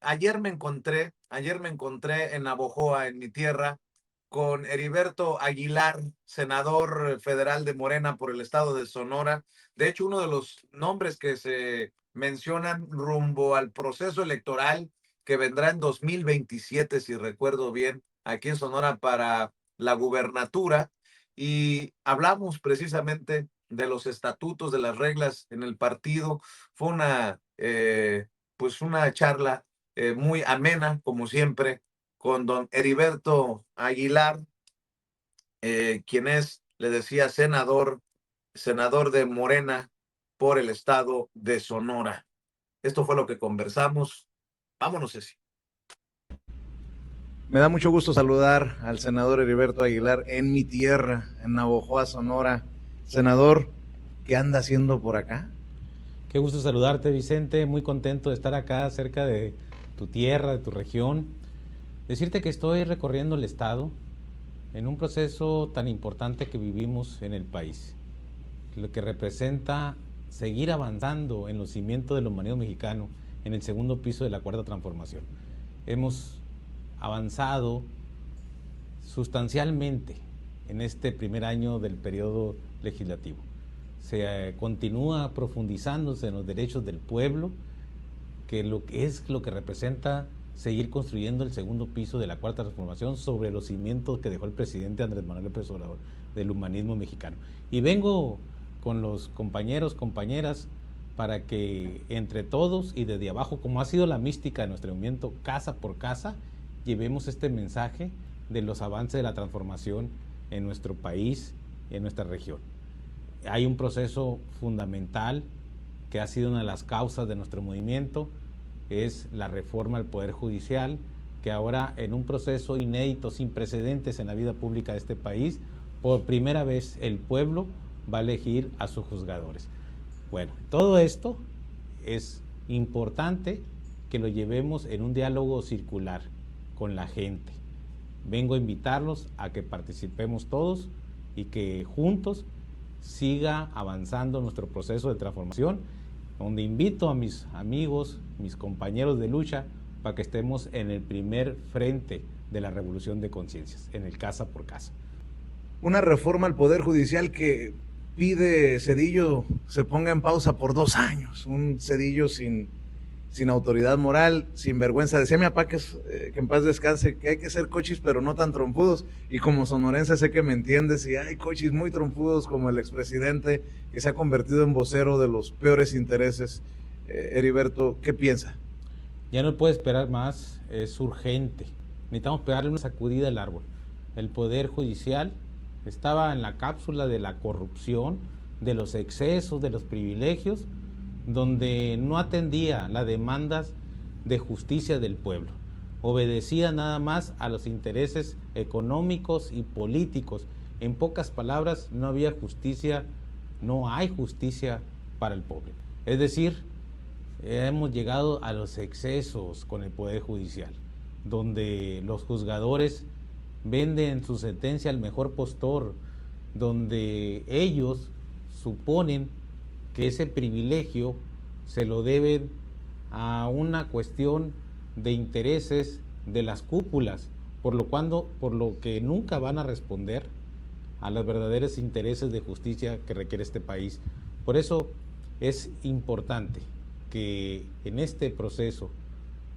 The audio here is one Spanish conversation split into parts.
ayer me encontré en Navojoa, en mi tierra, con Heriberto Aguilar, senador federal de Morena por el estado de Sonora. De hecho, uno de los nombres que se mencionan rumbo al proceso electoral que vendrá en 2027, si recuerdo bien, aquí en Sonora para la gubernatura. Y hablamos precisamente de los estatutos, de las reglas en el partido. Fue pues una charla muy amena, como siempre, con don Heriberto Aguilar, quien es, le decía, senador de Morena por el estado de Sonora. Esto fue lo que conversamos. Vámonos, Ceci. Me da mucho gusto saludar al senador Heriberto Aguilar en mi tierra, en Navojoa, Sonora. Senador, ¿qué anda haciendo por acá? Qué gusto saludarte, Vicente. Muy contento de estar acá cerca de tu tierra, de tu región. Decirte que estoy recorriendo el estado en un proceso tan importante que vivimos en el país, lo que representa seguir avanzando en los cimientos del humanismo mexicano en el segundo piso de la Cuarta Transformación. Hemos avanzado sustancialmente en este primer año del periodo legislativo. Se continúa profundizándose en los derechos del pueblo, que es lo que representa seguir construyendo el segundo piso de la Cuarta Transformación sobre los cimientos que dejó el presidente Andrés Manuel López Obrador del humanismo mexicano. Y vengo con los compañeros, compañeras, para que entre todos y desde abajo, como ha sido la mística de nuestro movimiento casa por casa, llevemos este mensaje de los avances de la transformación en nuestro país, en nuestra región. Hay un proceso fundamental que ha sido una de las causas de nuestro movimiento, es la reforma al Poder Judicial, que ahora en un proceso inédito, sin precedentes en la vida pública de este país, por primera vez el pueblo va a elegir a sus juzgadores. Bueno, todo esto es importante que lo llevemos en un diálogo circular con la gente. Vengo a invitarlos a que participemos todos y que juntos siga avanzando nuestro proceso de transformación, donde invito a mis amigos, mis compañeros de lucha, para que estemos en el primer frente de la revolución de conciencias, en el casa por casa. Una reforma al Poder Judicial que pide Zedillo se ponga en pausa por 2 años, un Zedillo sin autoridad moral, sin vergüenza. Decía mi papá que en paz descanse, que hay que ser cochis pero no tan trompudos, y como sonorense sé que me entiendes, y hay cochis muy trompudos como el expresidente que se ha convertido en vocero de los peores intereses. Heriberto, ¿qué piensa? Ya no puede esperar más, es urgente. Necesitamos pegarle una sacudida al árbol. El Poder Judicial estaba en la cápsula de la corrupción, de los excesos, de los privilegios, donde no atendía las demandas de justicia del pueblo. Obedecía nada más a los intereses económicos y políticos. En pocas palabras, no había justicia, no hay justicia para el pobre. Es decir, hemos llegado a los excesos con el Poder Judicial, donde los juzgadores venden su sentencia al mejor postor, donde ellos suponen que ese privilegio se lo deben a una cuestión de intereses de las cúpulas, por lo que nunca van a responder a los verdaderos intereses de justicia que requiere este país. Por eso es importante que en este proceso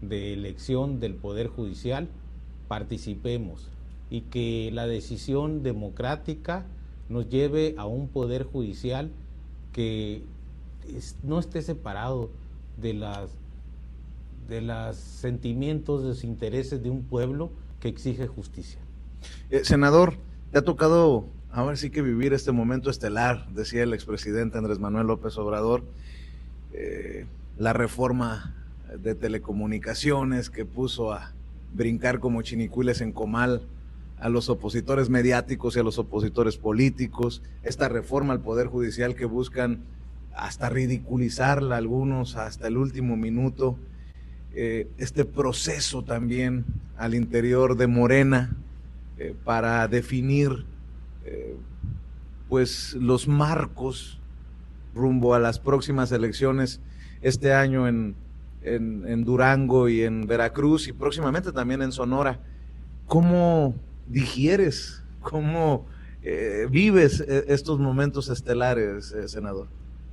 de elección del Poder Judicial participemos y que la decisión democrática nos lleve a un Poder Judicial que no esté separado de los sentimientos, de los intereses de un pueblo que exige justicia. Senador, te ha tocado ahora sí que vivir este momento estelar, decía el expresidente Andrés Manuel López Obrador, la reforma de telecomunicaciones que puso a brincar como chinicuiles en comal a los opositores mediáticos y a los opositores políticos, esta reforma al Poder Judicial que buscan hasta ridiculizarla algunos hasta el último minuto, este proceso también al interior de Morena para definir pues los marcos rumbo a las próximas elecciones este año en en Durango y en Veracruz y próximamente también en Sonora. ¿Cómo digieres, cómo vives estos momentos estelares, senador?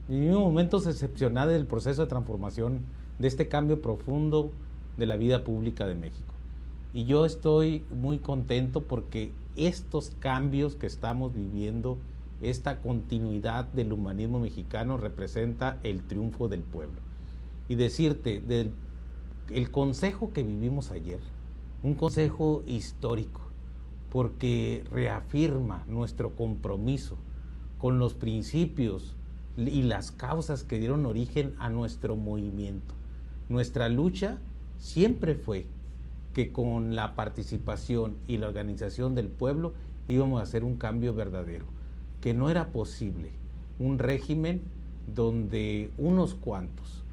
Vivimos momentos excepcionales del proceso de transformación, de este cambio profundo de la vida pública de México. Y yo estoy muy contento porque estos cambios que estamos viviendo, esta continuidad del humanismo mexicano representa el triunfo del pueblo. Y decirte, el consejo que vivimos ayer, un consejo histórico, porque reafirma nuestro compromiso con los principios y las causas que dieron origen a nuestro movimiento. Nuestra lucha siempre fue que con la participación y la organización del pueblo íbamos a hacer un cambio verdadero, que no era posible un régimen donde unos cuantos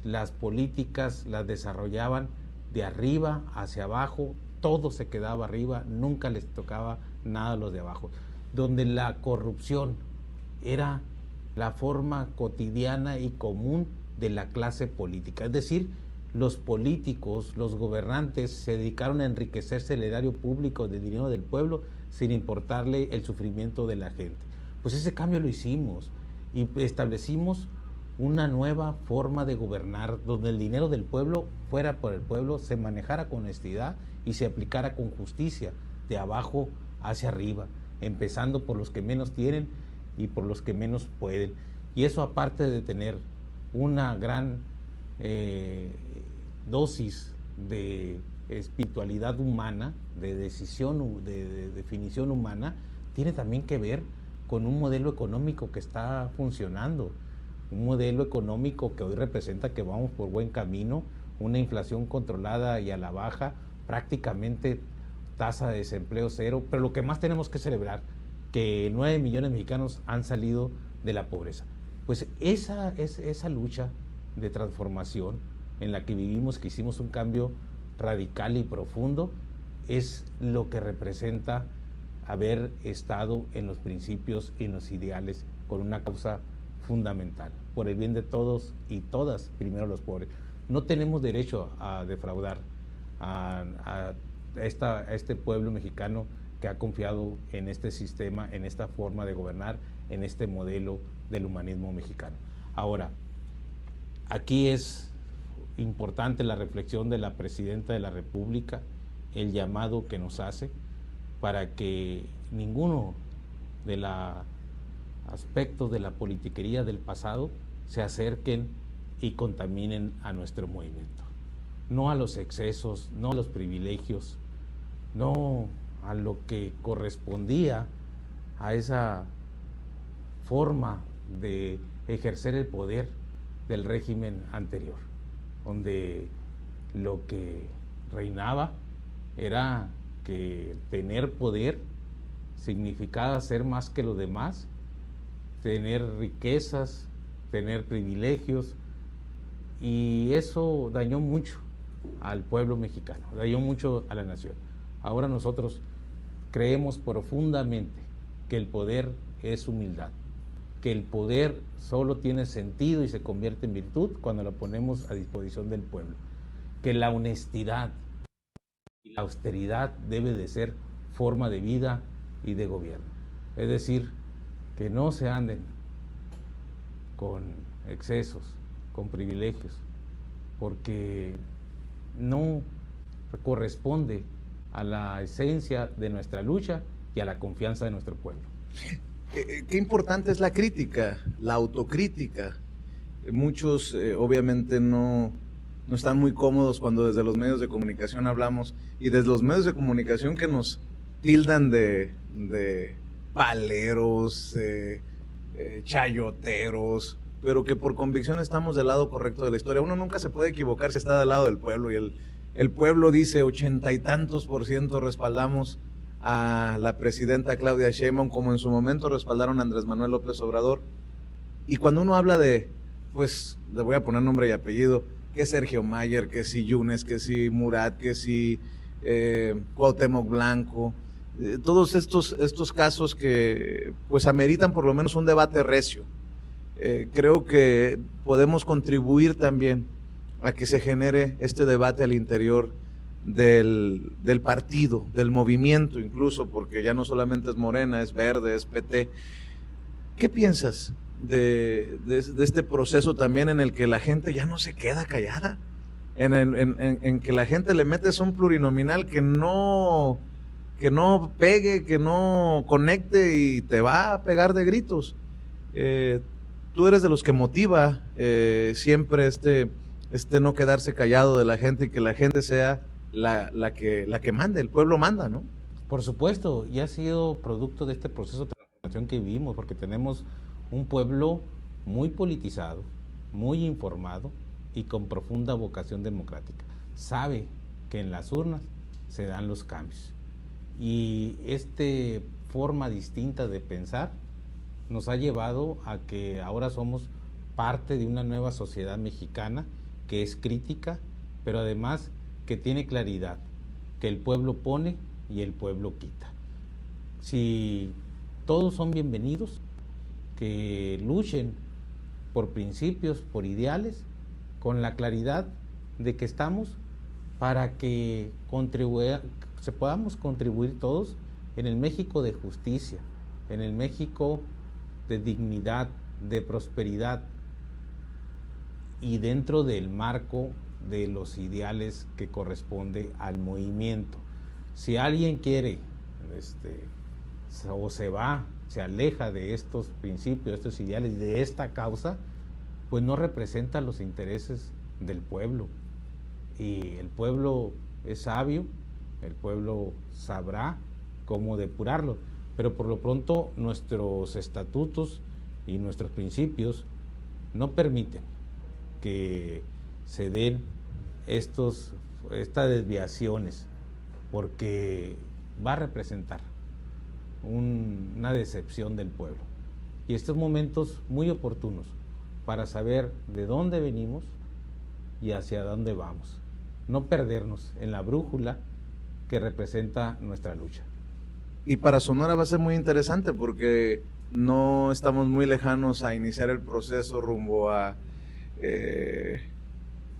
las políticas las desarrollaban de arriba hacia abajo, todo se quedaba arriba, nunca les tocaba nada a los de abajo, donde la corrupción era la forma cotidiana y común de la clase política. Es decir, los políticos, los gobernantes se dedicaron a enriquecerse el erario público de dinero del pueblo sin importarle el sufrimiento de la gente. Pues ese cambio lo hicimos y establecimos una nueva forma de gobernar donde el dinero del pueblo fuera por el pueblo, se manejara con honestidad y se aplicara con justicia, de abajo hacia arriba, empezando por los que menos tienen y por los que menos pueden. Y eso, aparte de tener una gran dosis de espiritualidad humana, de decisión, de definición humana, tiene también que ver con un modelo económico que está funcionando, un modelo económico que hoy representa que vamos por buen camino, una inflación controlada y a la baja, prácticamente tasa de desempleo cero, pero lo que más tenemos que celebrar, que 9 millones de mexicanos han salido de la pobreza. Pues esa lucha de transformación en la que vivimos, que hicimos un cambio radical y profundo, es lo que representa haber estado en los principios y en los ideales con una causa fundamental, por el bien de todos y todas, primero los pobres. No tenemos derecho a defraudar a este pueblo mexicano que ha confiado en este sistema, en esta forma de gobernar, en este modelo del humanismo mexicano. Ahora, aquí es importante la reflexión de la Presidenta de la República, el llamado que nos hace para que ninguno de los aspectos de la politiquería del pasado se acerquen y contaminen a nuestro movimiento. No a los excesos, no a los privilegios, no a lo que correspondía a esa forma de ejercer el poder del régimen anterior, donde lo que reinaba era que tener poder significaba ser más que los demás, tener riquezas, tener privilegios, y eso dañó mucho al pueblo mexicano, dañó mucho a la nación. Ahora nosotros creemos profundamente que el poder es humildad, que el poder solo tiene sentido y se convierte en virtud cuando lo ponemos a disposición del pueblo, que la honestidad y la austeridad debe de ser forma de vida y de gobierno. Es decir, que no se anden con excesos, con privilegios, porque no corresponde a la esencia de nuestra lucha y a la confianza de nuestro pueblo. Qué importante es la crítica, la autocrítica. Muchos obviamente no están muy cómodos cuando desde los medios de comunicación hablamos, y desde los medios de comunicación que nos tildan de paleros, chayoteros, pero que por convicción estamos del lado correcto de la historia. Uno nunca se puede equivocar si está del lado del pueblo, y el pueblo dice 80 y tantos % respaldamos a la presidenta Claudia Sheinbaum, como en su momento respaldaron a Andrés Manuel López Obrador. Y cuando uno habla de, pues, le voy a poner nombre y apellido, que Sergio Mayer, que si Yunes, que si Murat, que si Cuauhtémoc Blanco, todos estos casos que pues ameritan por lo menos un debate recio. Creo que podemos contribuir también a que se genere este debate al interior del partido, del movimiento incluso, porque ya no solamente es Morena, es Verde, es PT. ¿Qué piensas de este proceso también en el que la gente ya no se queda callada? En que la gente le metes un plurinominal que no pegue, que no conecte y te va a pegar de gritos. Tú eres de los que motiva siempre este no quedarse callado de la gente y que la gente sea la que mande, el pueblo manda, ¿no? Por supuesto, y ha sido producto de este proceso de transformación que vivimos, porque tenemos un pueblo muy politizado, muy informado y con profunda vocación democrática. Sabe que en las urnas se dan los cambios. Y esta forma distinta de pensar nos ha llevado a que ahora somos parte de una nueva sociedad mexicana que es crítica, pero además que tiene claridad, que el pueblo pone y el pueblo quita. Si todos son bienvenidos, que luchen por principios, por ideales, con la claridad de que estamos para que podamos contribuir todos en el México de justicia, en el México de dignidad, de prosperidad y dentro del marco de los ideales que corresponde al movimiento. Si alguien quiere o se aleja de estos principios, de estos ideales, de esta causa, pues no representa los intereses del pueblo. Y el pueblo es sabio, el pueblo sabrá cómo depurarlo, pero por lo pronto nuestros estatutos y nuestros principios no permiten que se den estas desviaciones, porque va a representar una decepción del pueblo. Y estos momentos muy oportunos para saber de dónde venimos y hacia dónde vamos. No perdernos en la brújula que representa nuestra lucha. Y para Sonora va a ser muy interesante porque no estamos muy lejanos a iniciar el proceso rumbo a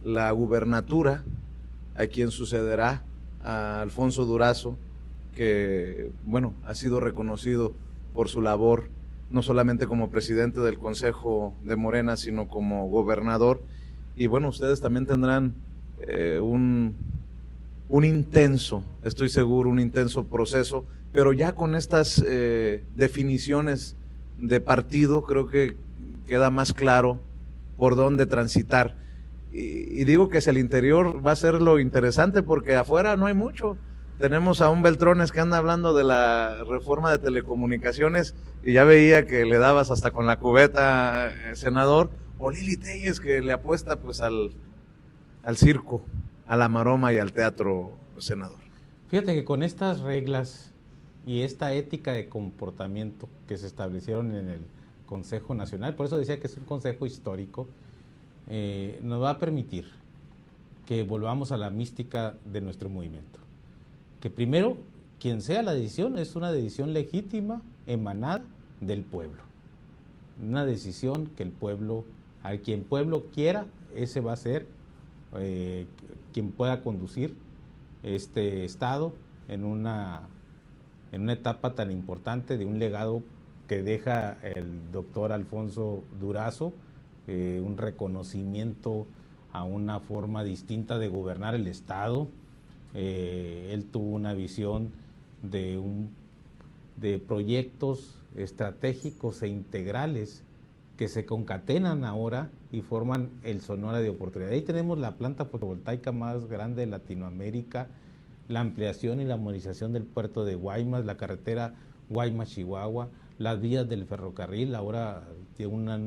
la gubernatura, a quien sucederá a Alfonso Durazo, que, bueno, ha sido reconocido por su labor, no solamente como presidente del Consejo de Morena, sino como gobernador. Y bueno, ustedes también tendrán un intenso, estoy seguro, un intenso proceso, pero ya con estas definiciones de partido, creo que queda más claro por dónde transitar. Y digo que hacia el interior va a ser lo interesante porque afuera no hay mucho. Tenemos a un Beltrones que anda hablando de la reforma de telecomunicaciones y ya veía que le dabas hasta con la cubeta, senador, o Lili Telles que le apuesta pues al circo, a la maroma y al teatro, senador. Fíjate que con estas reglas y esta ética de comportamiento que se establecieron en el Consejo Nacional, por eso decía que es un consejo histórico, nos va a permitir que volvamos a la mística de nuestro movimiento. Que primero, quien sea la decisión, es una decisión legítima, emanada del pueblo. Una decisión que el pueblo, a quien pueblo quiera, ese va a ser quien pueda conducir este Estado en una etapa tan importante de un legado que deja el doctor Alfonso Durazo, un reconocimiento a una forma distinta de gobernar el Estado. Él tuvo una visión de proyectos estratégicos e integrales que se concatenan ahora y forman el Sonora de Oportunidad. Ahí tenemos la planta fotovoltaica más grande de Latinoamérica, la ampliación y la modernización del puerto de Guaymas, la carretera Guaymas-Chihuahua, las vías del ferrocarril, ahora tiene una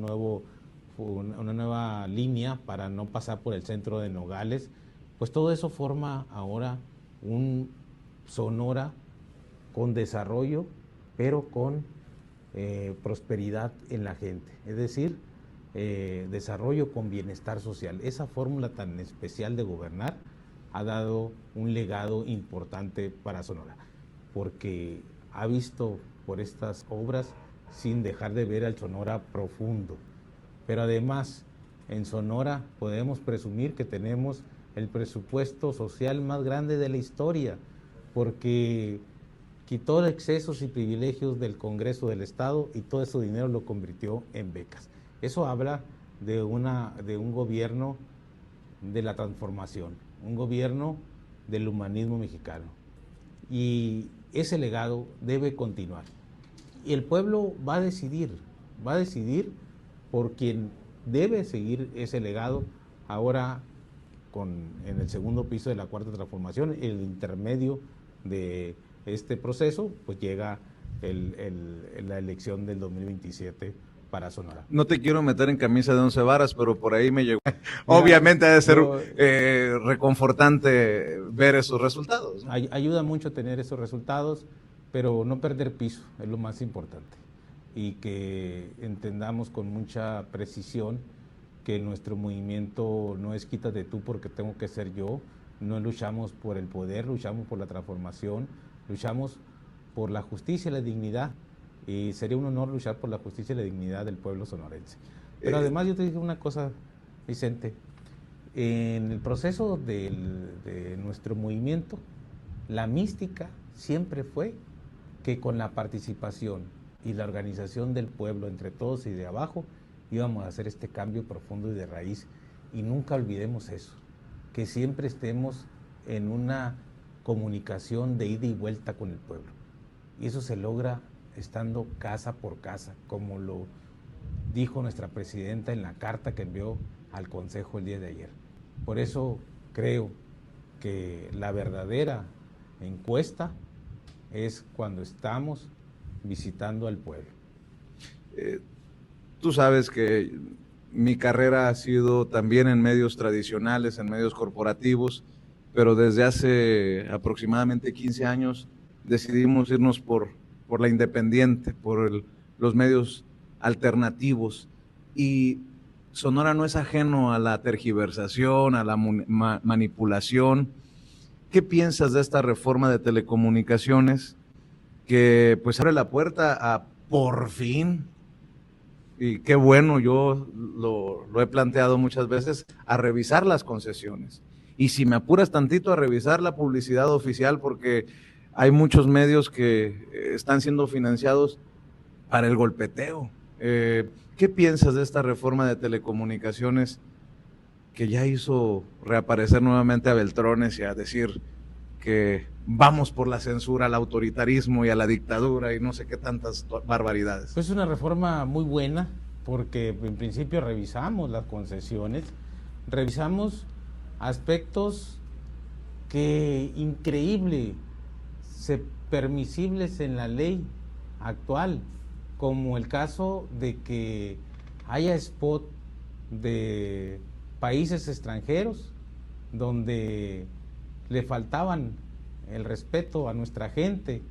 nueva línea para no pasar por el centro de Nogales. Pues todo eso forma ahora un Sonora con desarrollo, pero con prosperidad en la gente, es decir, desarrollo con bienestar social. Esa fórmula tan especial de gobernar ha dado un legado importante para Sonora, porque ha visto por estas obras sin dejar de ver al Sonora profundo, pero además en Sonora podemos presumir que tenemos el presupuesto social más grande de la historia, porque quitó excesos y privilegios del Congreso del Estado y todo ese dinero lo convirtió en becas. Eso habla de un gobierno de la transformación, un gobierno del humanismo mexicano. Y ese legado debe continuar. Y el pueblo va a decidir por quien debe seguir ese legado ahora en el segundo piso de la Cuarta Transformación, el intermedio de este proceso, pues llega la elección del 2027 para Sonora. No te quiero meter en camisa de 11 varas, pero por ahí me llegó. Obviamente ha de ser reconfortante ver esos resultados, ¿no? Ayuda mucho tener esos resultados, pero no perder piso es lo más importante. Y que entendamos con mucha precisión que nuestro movimiento no es quítate tú porque tengo que ser yo. No luchamos por el poder, luchamos por la transformación, luchamos por la justicia y la dignidad. Y sería un honor luchar por la justicia y la dignidad del pueblo sonorense. Pero además yo te digo una cosa, Vicente. En el proceso de nuestro movimiento, la mística siempre fue que con la participación y la organización del pueblo entre todos y de abajo, íbamos a hacer este cambio profundo y de raíz. Y nunca olvidemos eso, que siempre estemos en una comunicación de ida y vuelta con el pueblo. Y eso se logra estando casa por casa, como lo dijo nuestra presidenta en la carta que envió al Consejo el día de ayer. Por eso creo que la verdadera encuesta es cuando estamos visitando al pueblo. Tú sabes que mi carrera ha sido también en medios tradicionales, en medios corporativos, pero desde hace aproximadamente 15 años decidimos irnos por la independiente, por los medios alternativos. Y Sonora no es ajeno a la tergiversación, a la manipulación. ¿Qué piensas de esta reforma de telecomunicaciones que pues abre la puerta a por fin, y qué bueno, yo lo he planteado muchas veces, a revisar las concesiones? Y si me apuras tantito, a revisar la publicidad oficial, porque hay muchos medios que están siendo financiados para el golpeteo. ¿Qué piensas de esta reforma de telecomunicaciones que ya hizo reaparecer nuevamente a Beltrones y a decir que vamos por la censura, al autoritarismo y a la dictadura y no sé qué tantas barbaridades? Pues es una reforma muy buena, porque en principio revisamos las concesiones, revisamos aspectos que increíble, permisibles en la ley actual, como el caso de que haya spot de países extranjeros donde le faltaban el respeto a nuestra gente,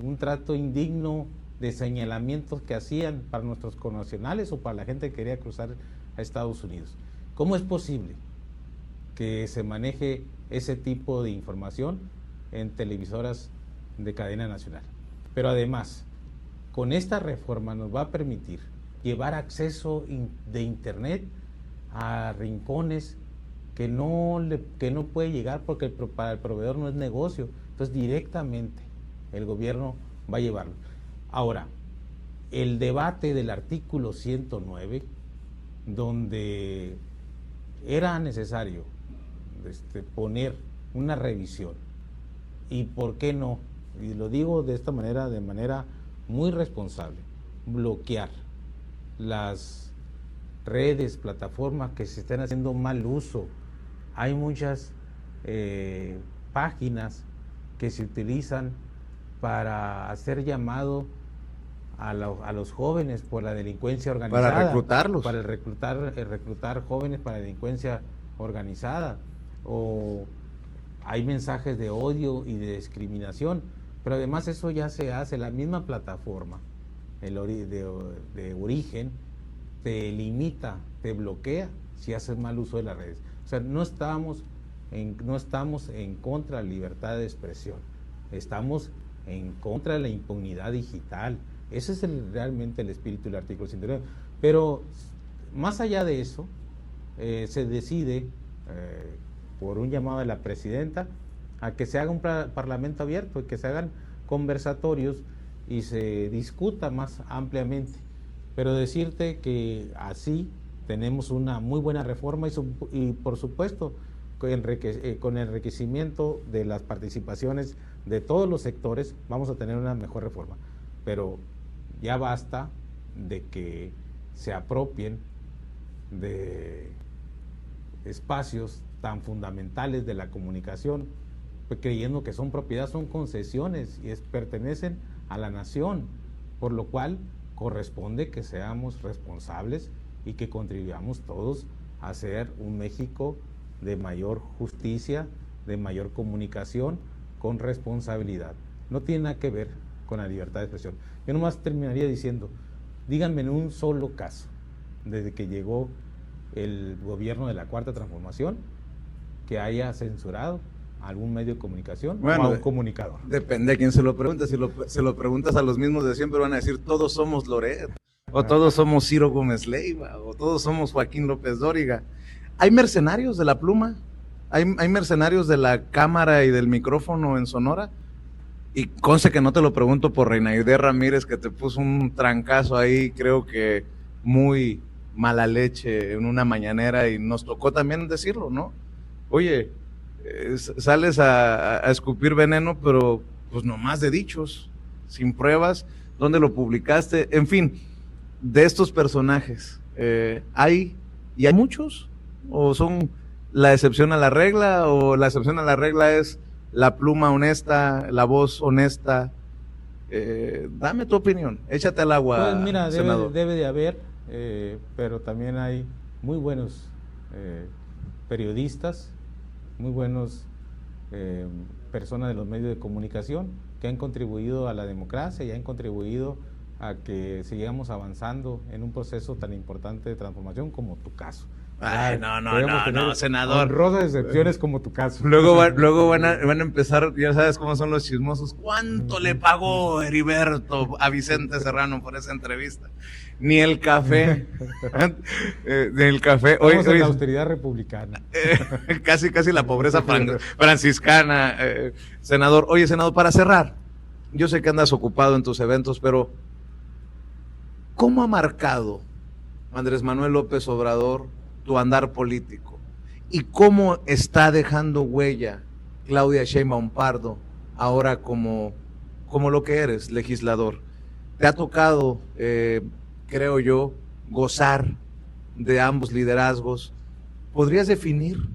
un trato indigno de señalamientos que hacían para nuestros connacionales o para la gente que quería cruzar a Estados Unidos. ¿Cómo es posible que se maneje ese tipo de información en televisoras de cadena nacional? Pero además, con esta reforma nos va a permitir llevar acceso de internet a rincones que no puede llegar porque para el proveedor no es negocio. Entonces directamente el gobierno va a llevarlo. Ahora, el debate del artículo 109, donde era necesario poner una revisión, y por qué no, y lo digo de esta manera, de manera muy responsable, bloquear las redes, plataformas que se estén haciendo mal uso. Hay muchas páginas que se utilizan para hacer llamado a los jóvenes por la delincuencia organizada. Para reclutarlos. Para reclutar jóvenes para la delincuencia organizada. O hay mensajes de odio y de discriminación. Pero además eso ya se hace, la misma plataforma de origen te limita, te bloquea si haces mal uso de las redes. O sea, no estamos en contra de la libertad de expresión, estamos en contra de la impunidad digital. Ese es realmente el espíritu del artículo 109. Pero más allá de eso, se decide por un llamado de la presidenta a que se haga un parlamento abierto y que se hagan conversatorios y se discuta más ampliamente. Pero decirte que así tenemos una muy buena reforma y por supuesto con el enriquecimiento de las participaciones de todos los sectores vamos a tener una mejor reforma. Pero ya basta de que se apropien de espacios tan fundamentales de la comunicación, creyendo que son propiedad, son concesiones y pertenecen a la nación, por lo cual corresponde que seamos responsables y que contribuyamos todos a hacer un México de mayor justicia, de mayor comunicación, con responsabilidad. No tiene nada que ver con la libertad de expresión. Yo nomás terminaría diciendo, díganme en un solo caso, desde que llegó el gobierno de la Cuarta Transformación, que haya censurado a algún medio de comunicación o a un comunicador. Depende a quién se lo pregunte. Si se lo preguntas a los mismos de siempre, van a decir, todos somos Loret, o todos somos Ciro Gómez Leiva, o todos somos Joaquín López Dóriga. ¿Hay mercenarios de la pluma? ¿Hay mercenarios de la cámara y del micrófono en Sonora? Y conste que no te lo pregunto por Reinaide Ramírez, que te puso un trancazo ahí, creo que muy mala leche en una mañanera, y nos tocó también decirlo, ¿no? Oye, sales a escupir veneno, pero pues nomás de dichos, sin pruebas. ¿Dónde lo publicaste? En fin, de estos personajes, ¿hay muchos? ¿O son la excepción a la regla? ¿O la excepción a la regla es la pluma honesta, la voz honesta? Dame tu opinión, échate al agua, pues mira, senador. Debe de haber, pero también hay muy buenos periodistas, muy buenos personas de los medios de comunicación que han contribuido a la democracia y han contribuido a que sigamos avanzando en un proceso tan importante de transformación como tu caso. Ay, no, senador. Honrosas excepciones como tu caso. Luego van a empezar, ya sabes cómo son los chismosos. ¿Cuánto le pagó Heriberto a Vicente Serrano por esa entrevista? Ni el café. Ni el café. Estamos en la austeridad republicana. Casi la pobreza franciscana. Senador, oye, senador, para cerrar, yo sé que andas ocupado en tus eventos, pero ¿cómo ha marcado Andrés Manuel López Obrador tu andar político? ¿Y cómo está dejando huella Claudia Sheinbaum Pardo ahora como lo que eres, legislador? Te ha tocado, creo yo, gozar de ambos liderazgos. ¿Podrías definir,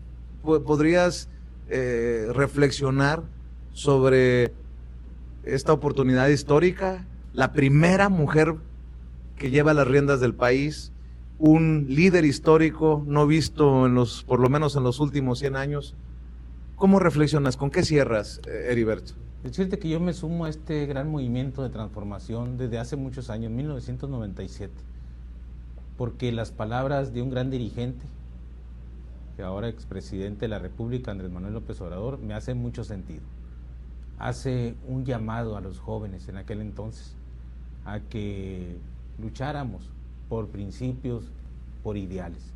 podrías reflexionar sobre esta oportunidad histórica? La primera mujer que lleva las riendas del país, un líder histórico no visto por lo menos en los últimos 100 años. ¿Cómo reflexionas? ¿Con qué cierras, Heriberto? Decirte que yo me sumo a este gran movimiento de transformación desde hace muchos años, 1997, porque las palabras de un gran dirigente, que ahora expresidente de la República, Andrés Manuel López Obrador, me hacen mucho sentido. Hace un llamado a los jóvenes en aquel entonces a que lucháramos por principios, por ideales,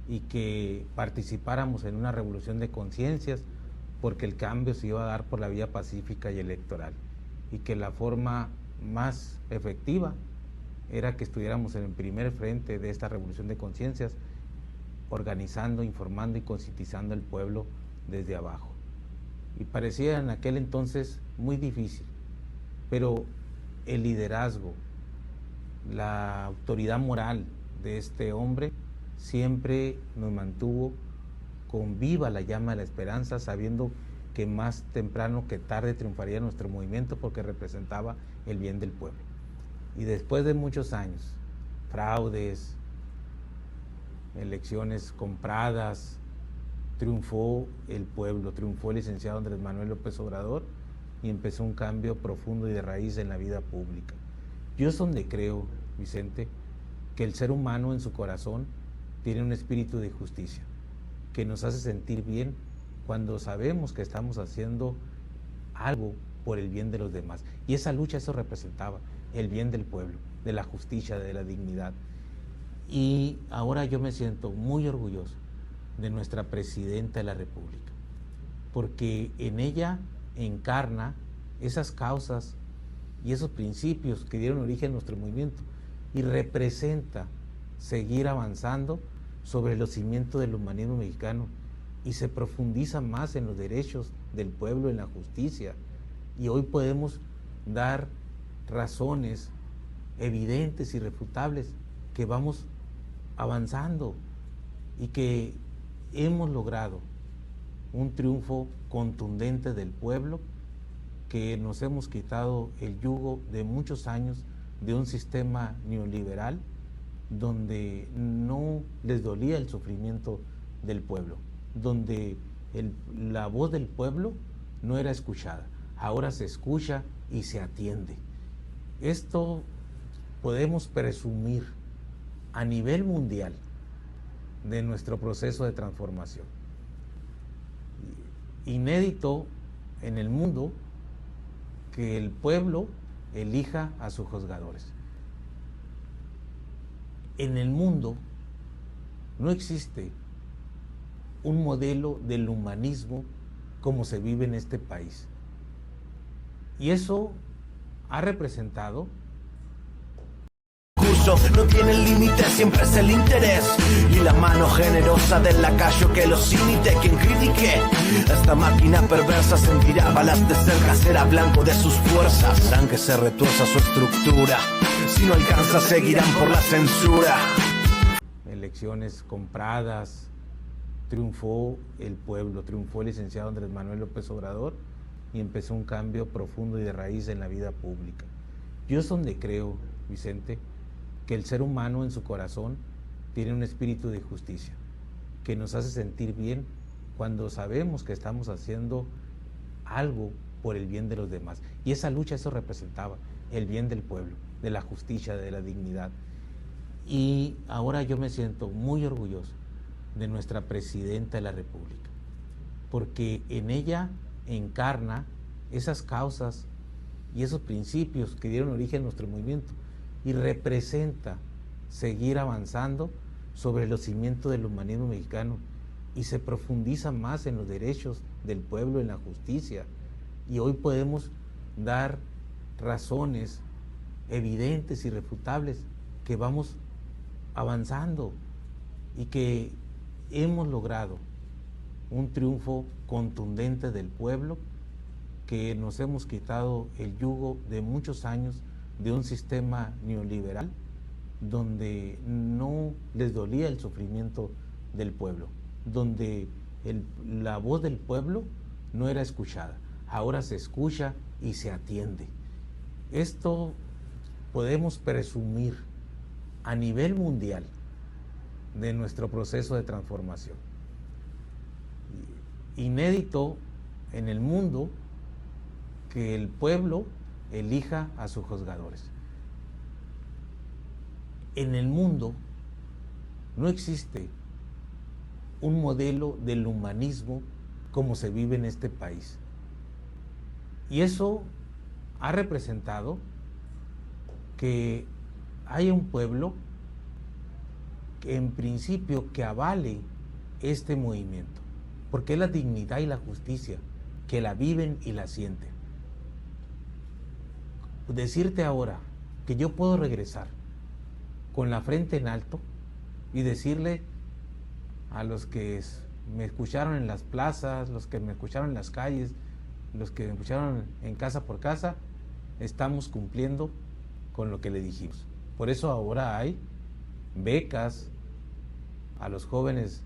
y que participáramos en una revolución de conciencias, porque el cambio se iba a dar por la vía pacífica y electoral, y que la forma más efectiva era que estuviéramos en el primer frente de esta revolución de conciencias, organizando, informando y concientizando al pueblo desde abajo. Y parecía en aquel entonces muy difícil, pero el liderazgo, la autoridad moral de este hombre siempre nos mantuvo con viva la llama de la esperanza, sabiendo que más temprano que tarde triunfaría nuestro movimiento porque representaba el bien del pueblo. Y después de muchos años, fraudes, elecciones compradas, triunfó el pueblo, triunfó el licenciado Andrés Manuel López Obrador y empezó un cambio profundo y de raíz en la vida pública. Yo es donde creo, Vicente, que el ser humano en su corazón tiene un espíritu de justicia, que nos hace sentir bien cuando sabemos que estamos haciendo algo por el bien de los demás. Y esa lucha, eso representaba, el bien del pueblo, de la justicia, de la dignidad. Y ahora yo me siento muy orgulloso de nuestra presidenta de la República, porque en ella encarna esas causas y esos principios que dieron origen a nuestro movimiento y representa seguir avanzando sobre los cimientos del humanismo mexicano y se profundiza más en los derechos del pueblo, en la justicia. Y hoy podemos dar razones evidentes, irrefutables, que vamos avanzando y que hemos logrado un triunfo contundente del pueblo, que nos hemos quitado el yugo de muchos años de un sistema neoliberal donde no les dolía el sufrimiento del pueblo, donde la voz del pueblo no era escuchada. Ahora se escucha y se atiende. Esto podemos presumir a nivel mundial de nuestro proceso de transformación. Inédito en el mundo que el pueblo elija a sus juzgadores. En el mundo no existe un modelo del humanismo como se vive en este país. Y eso ha representado... No tiene límite, siempre es el interés y la mano generosa del lacayo que los imite. Quien critique esta máquina perversa sentirá balas de cerca, será blanco de sus fuerzas. Harán que se retuerza su estructura, si no alcanza seguirán por la censura. Elecciones compradas, triunfó el pueblo, triunfó el licenciado Andrés Manuel López Obrador y empezó un cambio profundo y de raíz en la vida pública. Yo es donde creo, Vicente, que el ser humano en su corazón tiene un espíritu de justicia, que nos hace sentir bien cuando sabemos que estamos haciendo algo por el bien de los demás. Y esa lucha eso representaba, el bien del pueblo, de la justicia, de la dignidad. Y ahora yo me siento muy orgulloso de nuestra presidenta de la República, porque en ella encarna esas causas y esos principios que dieron origen a nuestro movimiento y representa seguir avanzando sobre los cimientos del humanismo mexicano y se profundiza más en los derechos del pueblo, en la justicia. Y hoy podemos dar razones evidentes, irrefutables, que vamos avanzando y que hemos logrado un triunfo contundente del pueblo, que nos hemos quitado el yugo de muchos años de un sistema neoliberal donde no les dolía el sufrimiento del pueblo, donde la voz del pueblo no era escuchada. Ahora se escucha y se atiende. Esto podemos presumir a nivel mundial de nuestro proceso de transformación. Inédito en el mundo que el pueblo elija a sus juzgadores. En el mundo no existe un modelo del humanismo como se vive en este país. Y eso ha representado que haya un pueblo que en principio que avale este movimiento, porque es la dignidad y la justicia que la viven y la sienten. Decirte ahora que yo puedo regresar con la frente en alto y decirle a los que me escucharon en las plazas, los que me escucharon en las calles, los que me escucharon en casa por casa, estamos cumpliendo con lo que le dijimos. Por eso ahora hay becas a los jóvenes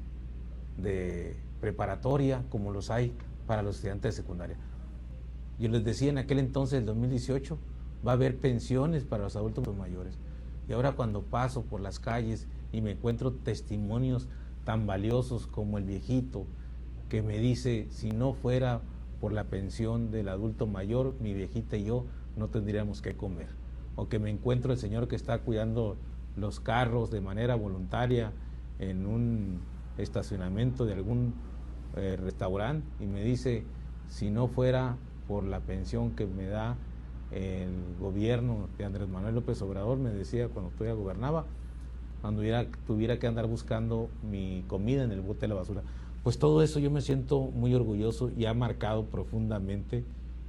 de preparatoria, como los hay para los estudiantes de secundaria. Yo les decía en aquel entonces, el 2018, va a haber pensiones para los adultos mayores. Y ahora cuando paso por las calles y me encuentro testimonios tan valiosos como el viejito que me dice, si no fuera por la pensión del adulto mayor, mi viejita y yo no tendríamos que comer. O que me encuentro el señor que está cuidando los carros de manera voluntaria en un estacionamiento de algún restaurante y me dice, si no fuera por la pensión que me da el gobierno de Andrés Manuel López Obrador, me decía cuando todavía gobernaba, cuando tuviera que andar buscando mi comida en el bote de la basura. Pues todo eso yo me siento muy orgulloso y ha marcado profundamente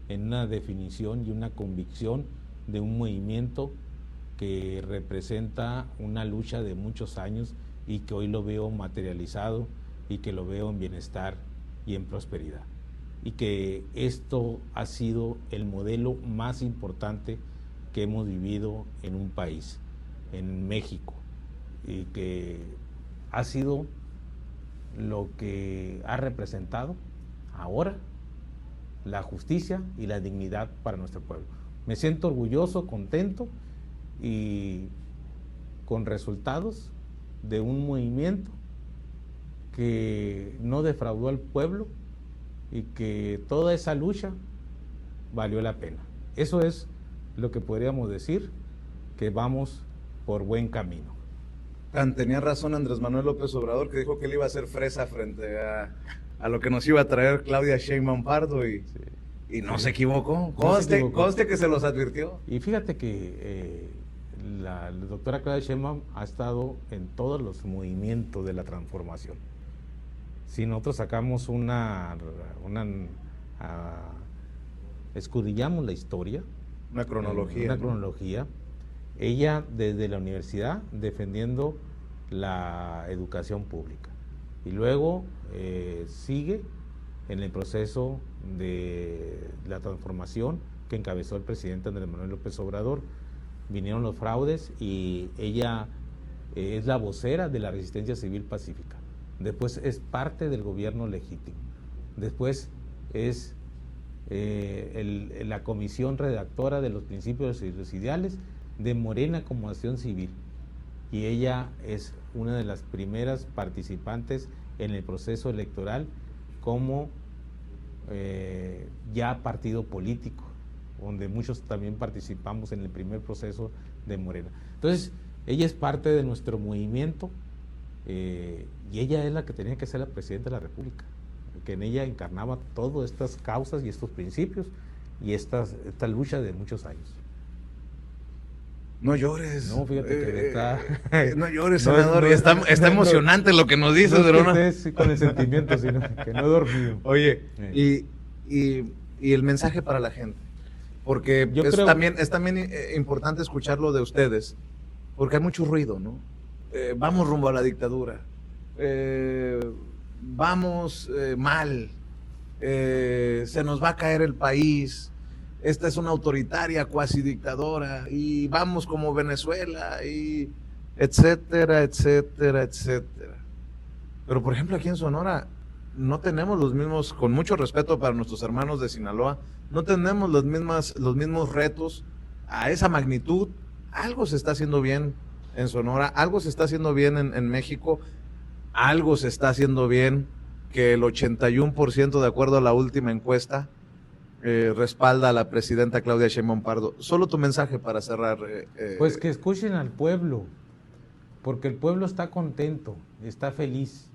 en una definición y una convicción de un movimiento que representa una lucha de muchos años y que hoy lo veo materializado y que lo veo en bienestar y en prosperidad. Y que esto ha sido el modelo más importante que hemos vivido en un país, en México, y que ha sido lo que ha representado ahora la justicia y la dignidad para nuestro pueblo. Me siento orgulloso, contento y con resultados de un movimiento que no defraudó al pueblo y que toda esa lucha valió la pena. Eso es lo que podríamos decir, que vamos por buen camino. Tenía razón Andrés Manuel López Obrador, que dijo que él iba a ser fresa frente a lo que nos iba a traer Claudia Sheinbaum Pardo y no se equivocó. Conste que se los advirtió. Y fíjate que la doctora Claudia Sheinbaum ha estado en todos los movimientos de la transformación. Si nosotros sacamos escudriñamos la historia, una cronología. Ella desde la universidad defendiendo la educación pública y luego sigue en el proceso de la transformación que encabezó el presidente Andrés Manuel López Obrador. Vinieron los fraudes y ella es la vocera de la resistencia civil pacífica. Después es parte del gobierno legítimo. Después es la comisión redactora de los principios y los ideales de Morena como acción civil. Y ella es una de las primeras participantes en el proceso electoral como ya partido político, donde muchos también participamos en el primer proceso de Morena. Entonces, ella es parte de nuestro movimiento y ella es la que tenía que ser la presidenta de la República, que en ella encarnaba todas estas causas y estos principios y esta lucha de muchos años. No llores. No, fíjate que está... No llores, senador. Está emocionante lo que nos dices. No es que con el sentimiento, sino que no he dormido. Oye, y el mensaje para la gente. Porque es también importante escucharlo de ustedes, porque hay mucho ruido, ¿no? Vamos rumbo a la dictadura. Vamos mal. Se nos va a caer el país. Esta es una autoritaria, cuasi dictadora, y vamos como Venezuela, y etcétera, etcétera, etcétera. Pero, por ejemplo, aquí en Sonora no tenemos los mismos, con mucho respeto para nuestros hermanos de Sinaloa, no tenemos los mismos retos a esa magnitud. Algo se está haciendo bien en Sonora, algo se está haciendo bien en México, algo se está haciendo bien, que el 81%, de acuerdo a la última encuesta, respalda a la presidenta Claudia Sheinbaum Pardo. Solo tu mensaje para cerrar. Pues que escuchen al pueblo, porque el pueblo está contento, está feliz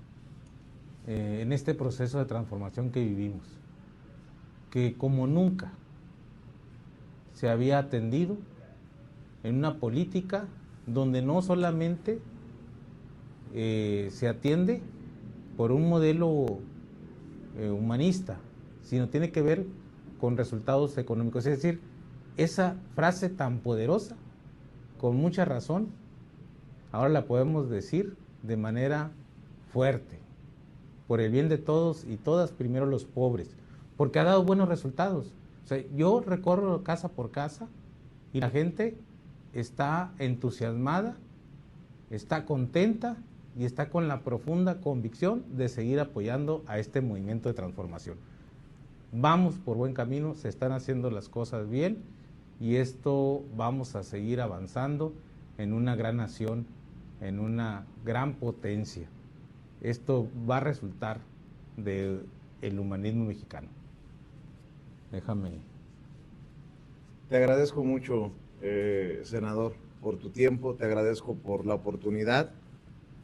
en este proceso de transformación que vivimos, que como nunca se había atendido en una política donde no solamente se atiende por un modelo humanista, sino tiene que ver con resultados económicos. Es decir, esa frase tan poderosa, con mucha razón, ahora la podemos decir de manera fuerte, por el bien de todos y todas, primero los pobres, porque ha dado buenos resultados. O sea, yo recorro casa por casa y la gente está entusiasmada, está contenta y está con la profunda convicción de seguir apoyando a este movimiento de transformación. Vamos por buen camino, se están haciendo las cosas bien y esto vamos a seguir avanzando en una gran nación, en una gran potencia. Esto va a resultar del humanismo mexicano. Déjame. Te agradezco mucho, senador, por tu tiempo, te agradezco por la oportunidad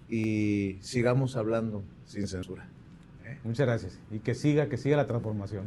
y sigamos hablando sin censura. Muchas gracias y que siga la transformación.